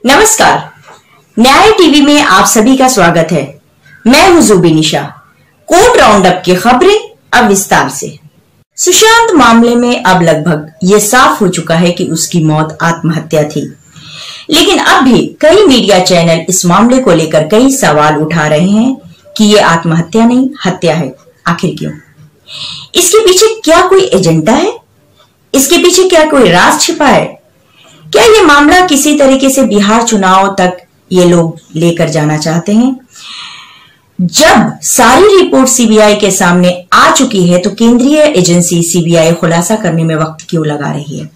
नमस्कार, न्याय टीवी में आप सभी का स्वागत है। मैं हूं जुबी निशा। कोर्ट राउंडअप की खबरें अब विस्तार से। सुशांत मामले में अब लगभग ये साफ हो चुका है कि उसकी मौत आत्महत्या थी, लेकिन अब भी कई मीडिया चैनल इस मामले को लेकर कई सवाल उठा रहे हैं कि ये आत्महत्या नहीं हत्या है। आखिर क्यों? इसके पीछे क्या कोई एजेंडा है? इसके पीछे क्या कोई राज छिपा है? क्या ये मामला किसी तरीके से बिहार चुनाव तक ये लोग लेकर जाना चाहते हैं? जब सारी रिपोर्ट सीबीआई के सामने आ चुकी है तो केंद्रीय एजेंसी सीबीआई खुलासा करने में वक्त क्यों लगा रही है?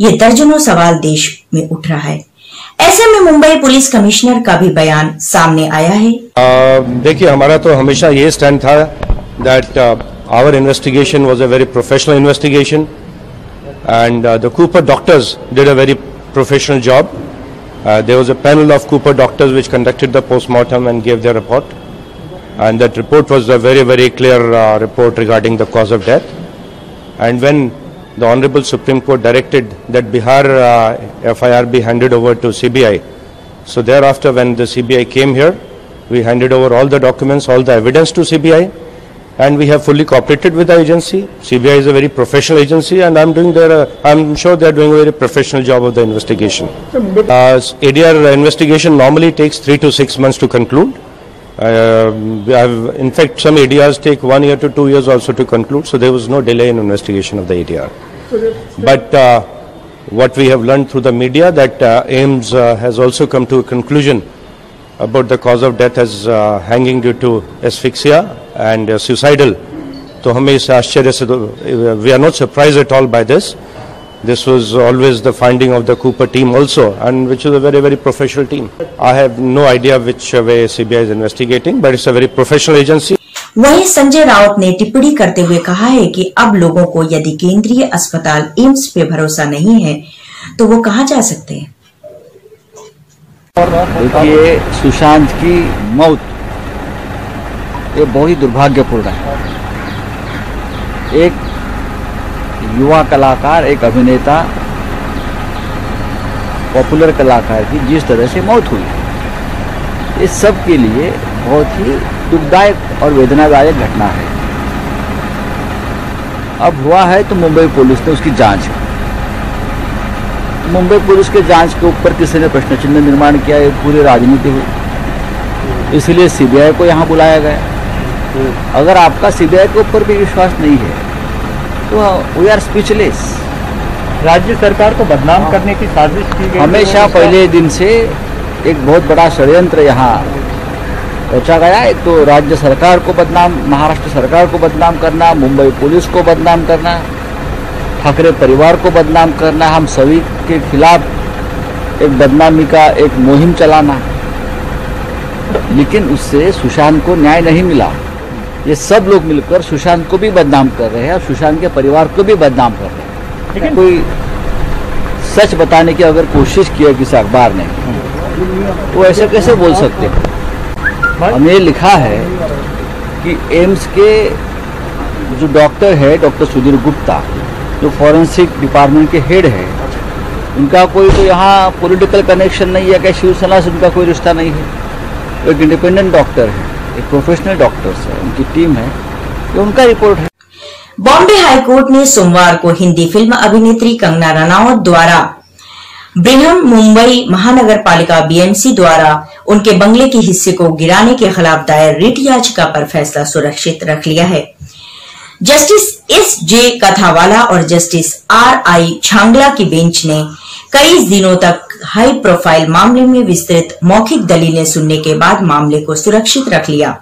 ये दर्जनों सवाल देश में उठ रहा है। ऐसे में मुंबई पुलिस कमिश्नर का भी बयान सामने आया है। देखिए, हमारा तो हमेशा ये स्टैंड था that our investigation was a very professional investigation and the Cooper doctors did a very professional job. There was a panel of Cooper doctors which conducted the post-mortem and gave their report, and that report was a very clear report regarding the cause of death. And when the Honorable Supreme Court directed that Bihar FIR be handed over to CBI, so thereafter when the CBI came here, we handed over all the documents, all the evidence to CBI, and we have fully cooperated with the agency. CBI is a very professional agency, and I'm sure they are doing a very professional job of the investigation. ADR investigation normally takes 3 to 6 months to conclude. In fact, some ADRs take 1 year to 2 years also to conclude, so there was no delay in investigation of the ADR. But what we have learned through the media that AIIMS has also come to a conclusion about the cause of death as hanging due to asphyxia and suicidal. तो हमें इस आश्चर्य से we are not surprised at all by this. This was always the finding of the Cooper team also, and which is a very professional team. I have no idea which way CBI is investigating, but it's a very professional agency. वहीं संजय राउत ने टिप्पणी करते हुए कहा है कि अब लोगों को यदि केंद्रीय अस्पताल एम्स पे भरोसा नहीं है तो वो कहाँ जा सकते हैं? देखिए, सुशांत की मौत ये बहुत ही दुर्भाग्यपूर्ण है। एक युवा कलाकार, एक अभिनेता, पॉपुलर कलाकार की जिस तरह से मौत हुई, ये सब के लिए बहुत ही दुखदायक और वेदनादायक घटना है। अब हुआ है तो मुंबई पुलिस ने उसकी जांच की। मुंबई पुलिस के जांच के ऊपर किसी ने प्रश्न चिन्ह निर्माण किया, ये पूरी राजनीति हुई, इसलिए सीबीआई को यहाँ बुलाया गया। अगर आपका सीबीआई के ऊपर भी विश्वास नहीं है तो वी आर स्पीचलेस। राज्य सरकार को बदनाम करने की साजिश की गई। हमेशा पहले दिन से एक बहुत बड़ा षड्यंत्र यहाँ रचा गया। एक तो राज्य सरकार को बदनाम, महाराष्ट्र सरकार को बदनाम करना, मुंबई पुलिस को बदनाम करना, ठाकरे परिवार को बदनाम करना, हम सभी के खिलाफ एक बदनामी का एक मुहिम चलाना। लेकिन उससे सुशांत को न्याय नहीं मिला। ये सब लोग मिलकर सुशांत को भी बदनाम कर रहे हैं और सुशांत के परिवार को भी बदनाम कर रहे हैं। कोई सच बताने की अगर कोशिश की है किसी अखबार ने तो ऐसे कैसे बोल सकते हैं? हमने लिखा है कि एम्स के जो डॉक्टर है, डॉक्टर सुधीर गुप्ता, जो फॉरेंसिक डिपार्टमेंट के हेड है, उनका कोई तो यहाँ पॉलिटिकल कनेक्शन नहीं है, क्या शिवसेना से उनका कोई रिश्ता नहीं है। एक इंडिपेंडेंट डॉक्टर है, एक प्रोफेशनल डॉक्टर्स है, उनकी टीम है, ये उनका रिपोर्ट है। बॉम्बे हाईकोर्ट ने सोमवार को हिंदी फिल्म अभिनेत्री कंगना रनौत द्वारा बृहन मुंबई महानगर पालिका बीएमसी द्वारा उनके बंगले के हिस्से को गिराने के खिलाफ दायर रिट याचिका पर फैसला सुरक्षित रख लिया है। जस्टिस एस जे कथावाला और जस्टिस आर आई छांगला की बेंच ने कई दिनों तक हाई प्रोफाइल मामले में विस्तृत मौखिक दलीलें सुनने के बाद मामले को सुरक्षित रख लिया।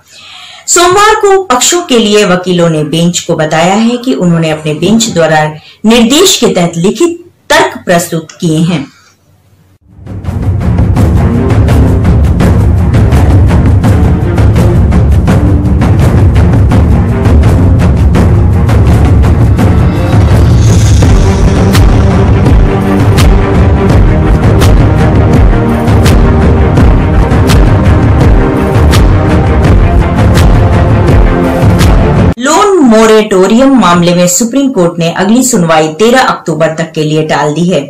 सोमवार को पक्षों के लिए वकीलों ने बेंच को बताया है कि उन्होंने अपने बेंच द्वारा निर्देश के तहत लिखित तर्क प्रस्तुत किए हैं। मोरे मॉरेटोरियम मामले में सुप्रीम कोर्ट ने अगली सुनवाई 13 अक्टूबर तक के लिए टाल दी है।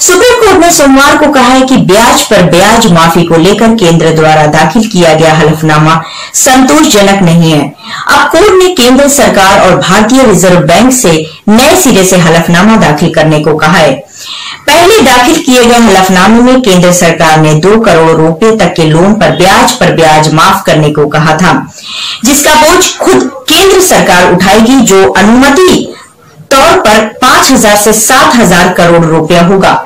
सुप्रीम कोर्ट ने सोमवार को कहा है कि ब्याज पर ब्याज माफी को लेकर केंद्र द्वारा दाखिल किया गया हलफनामा संतोषजनक नहीं है। अब कोर्ट ने केंद्र सरकार और भारतीय रिजर्व बैंक से नए सिरे से हलफनामा दाखिल करने को कहा है। पहले दाखिल किए गए हलफनामे में केंद्र सरकार ने 2 करोड़ रुपए तक के लोन पर ब्याज माफ करने को कहा था, जिसका बोझ खुद केंद्र सरकार उठाएगी, जो अनुमति तौर पर 5,000 से 7,000 करोड़ रुपया होगा।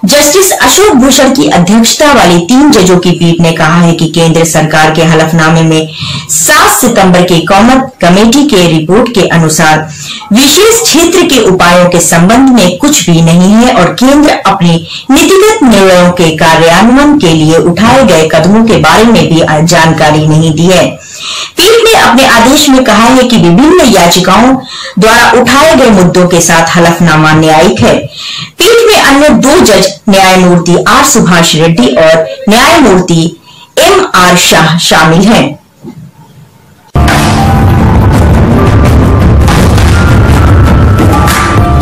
जस्टिस अशोक भूषण की अध्यक्षता वाली 3 जजों की पीठ ने कहा है कि केंद्र सरकार के हलफनामे में 7 सितंबर की कमेटी के रिपोर्ट के अनुसार विशेष क्षेत्र के उपायों के संबंध में कुछ भी नहीं है और केंद्र अपने नीतिगत निर्णयों के कार्यान्वयन के लिए उठाए गए कदमों के बारे में भी जानकारी नहीं दी है। पीठ ने अपने आदेश में कहा है कि विभिन्न याचिकाओं द्वारा उठाए गए मुद्दों के साथ हलफनामा न्यायिक है। पीठ में अन्य 2 जज न्यायमूर्ति आर सुभाष रेड्डी और न्यायमूर्ति एम.आर. शाह शामिल हैं।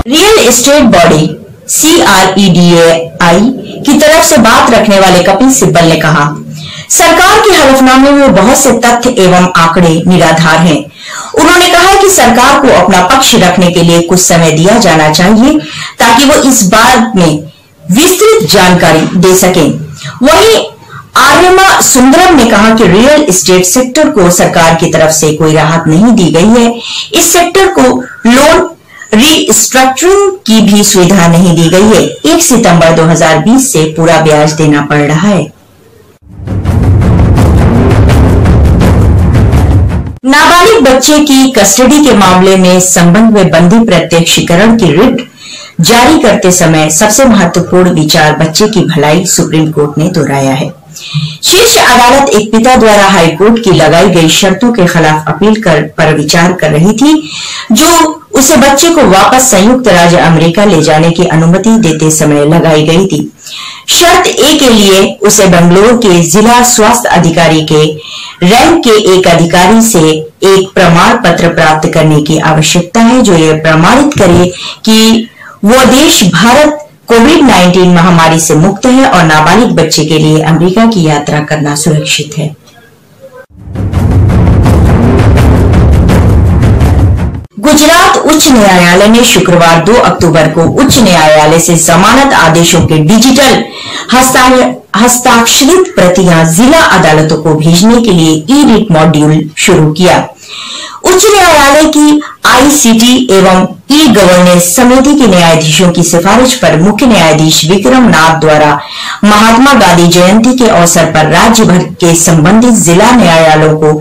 रियल एस्टेट बॉडी CREDAI की तरफ से बात रखने वाले कपिल सिब्बल ने कहा, सरकार के हलफनामे में बहुत से तथ्य एवं आंकड़े निराधार हैं। उन्होंने कहा कि सरकार को अपना पक्ष रखने के लिए कुछ समय दिया जाना चाहिए ताकि वो इस बारे में विस्तृत जानकारी दे सकें। वहीं आर्यमा सुंदरम ने कहा कि रियल एस्टेट सेक्टर को सरकार की तरफ से कोई राहत नहीं दी गई है। इस सेक्टर को लोन रीस्ट्रक्चरिंग की भी सुविधा नहीं दी गई है। 1 सितंबर 2020 से पूरा ब्याज देना पड़ रहा है। नाबालिग बच्चे की कस्टडी के मामले में संबंध में बंदी प्रत्यक्षीकरण की रिट जारी करते समय सबसे महत्वपूर्ण विचार बच्चे की भलाई सुप्रीम कोर्ट ने दोहराया है। शीर्ष अदालत एक पिता द्वारा हाईकोर्ट की लगाई गई शर्तों के खिलाफ अपील पर विचार कर रही थी, जो उसे बच्चे को वापस संयुक्त राज्य अमेरिका ले जाने की अनुमति देते समय लगाई गई थी। शर्त ए के लिए उसे बेंगलुरु के जिला स्वास्थ्य अधिकारी के रैंक के एक अधिकारी से एक प्रमाण पत्र प्राप्त करने की आवश्यकता है, जो यह प्रमाणित करे कि वो देश भारत कोविड-19 महामारी से मुक्त है और नाबालिग बच्चे के लिए अमेरिका की यात्रा करना सुरक्षित है। गुजरात उच्च न्यायालय ने शुक्रवार 2 अक्टूबर को उच्च न्यायालय से जमानत आदेशों के डिजिटल हस्ताक्षरित प्रतियां जिला अदालतों को भेजने के लिए ई-रिट मॉड्यूल शुरू किया। उच्च न्यायालय की ICT एवं ई गवर्नेंस समिति के न्यायाधीशों की सिफारिश पर मुख्य न्यायाधीश विक्रम नाथ द्वारा महात्मा गांधी जयंती के अवसर पर राज्य भर के संबंधित जिला न्यायालयों को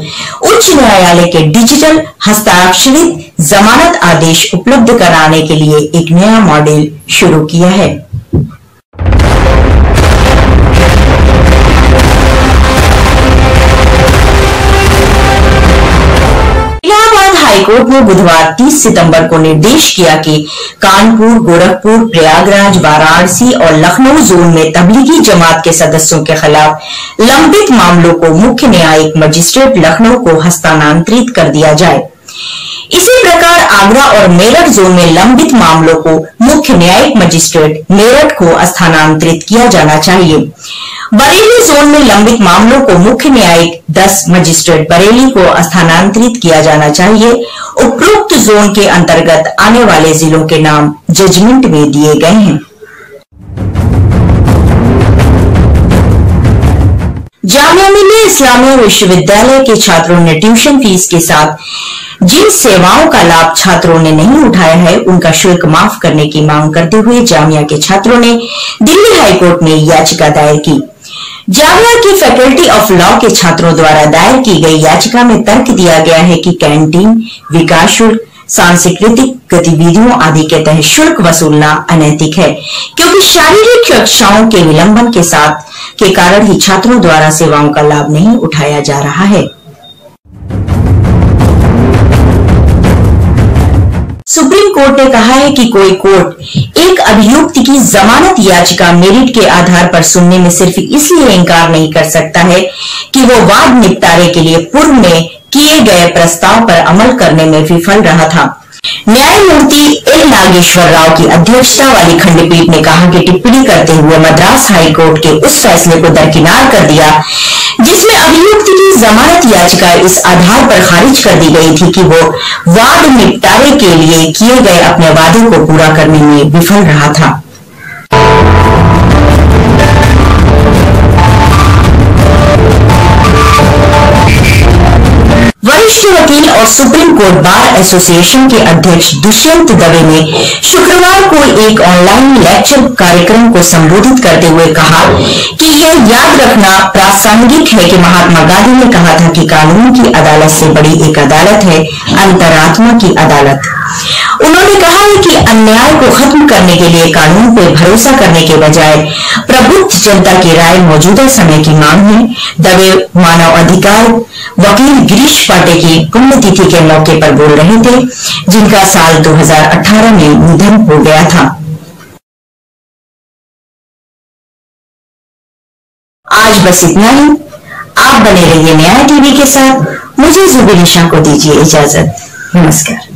उच्च न्यायालय के डिजिटल हस्ताक्षरित जमानत आदेश उपलब्ध कराने के लिए एक नया मॉडल शुरू किया है। हाईकोर्ट ने बुधवार 30 सितंबर को निर्देश किया कि कानपुर, गोरखपुर, प्रयागराज, वाराणसी और लखनऊ जोन में तबलीगी जमात के सदस्यों के खिलाफ लंबित मामलों को मुख्य न्यायिक मजिस्ट्रेट लखनऊ को हस्तांतरित कर दिया जाए। इसी प्रकार आगरा और मेरठ जोन में लंबित मामलों को मुख्य न्यायिक मजिस्ट्रेट मेरठ को स्थानांतरित किया जाना चाहिए। बरेली जोन में लंबित मामलों को मुख्य न्यायिक 10 मजिस्ट्रेट बरेली को स्थानांतरित किया जाना चाहिए। उपरोक्त जोन के अंतर्गत आने वाले जिलों के नाम जजमेंट में दिए गए हैं। जामिया मिल्लिया इस्लामिया विश्वविद्यालय के छात्रों ने ट्यूशन फीस के साथ जिन सेवाओं का लाभ छात्रों ने नहीं उठाया है, उनका शुल्क माफ करने की मांग करते हुए जामिया के छात्रों ने दिल्ली हाईकोर्ट में याचिका दायर की। जामिया की फैकल्टी ऑफ लॉ के छात्रों द्वारा दायर की गई याचिका में तर्क दिया गया है कि कैंटीन, विकास शुल्क, सांस्कृतिक गतिविधियों आदि के तहत शुल्क वसूलना अनैतिक है, क्योंकि शारीरिक कक्षाओं के विलंबन के कारण ही छात्रों द्वारा सेवाओं का लाभ नहीं उठाया जा रहा है। सुप्रीम कोर्ट ने कहा है कि कोई कोर्ट एक अभियुक्त की जमानत याचिका मेरिट के आधार पर सुनने में सिर्फ इसलिए इंकार नहीं कर सकता है कि वो वाद निपटारे के लिए पूर्व में किए गए प्रस्ताव पर अमल करने में विफल रहा था। न्यायमूर्ति एल नागेश्वर राव की अध्यक्षता वाली खंडपीठ ने कहा कि टिप्पणी करते हुए मद्रास हाईकोर्ट के उस फैसले को दरकिनार कर दिया जिसमें अभियुक्त की जमानत याचिका इस आधार पर खारिज कर दी गई थी कि वो वाद निपटारे के लिए किए गए अपने वादे को पूरा करने में विफल रहा था। वरिष्ठ वकील और सुप्रीम कोर्ट बार एसोसिएशन के अध्यक्ष दुष्यंत दवे ने शुक्रवार को एक ऑनलाइन लेक्चर कार्यक्रम को संबोधित करते हुए कहा कि यह याद रखना प्रासंगिक है कि महात्मा गांधी ने कहा था कि कानून की अदालत से बड़ी एक अदालत है अंतरात्मा की अदालत। उन्होंने कहा है कि अन्याय को खत्म करने के लिए कानून पर भरोसा करने के बजाय प्रबुद्ध जनता की राय मौजूदा समय की मांग है। दवे मानव अधिकार वकील गिरीश पाटे की पुण्यतिथि के मौके पर बोल रहे थे, जिनका साल 2018 में निधन हो गया था। आज बस इतना ही। आप बने रहिए न्याय टीवी के साथ। मुझे जुबी निशा को दीजिए इजाजत। नमस्कार।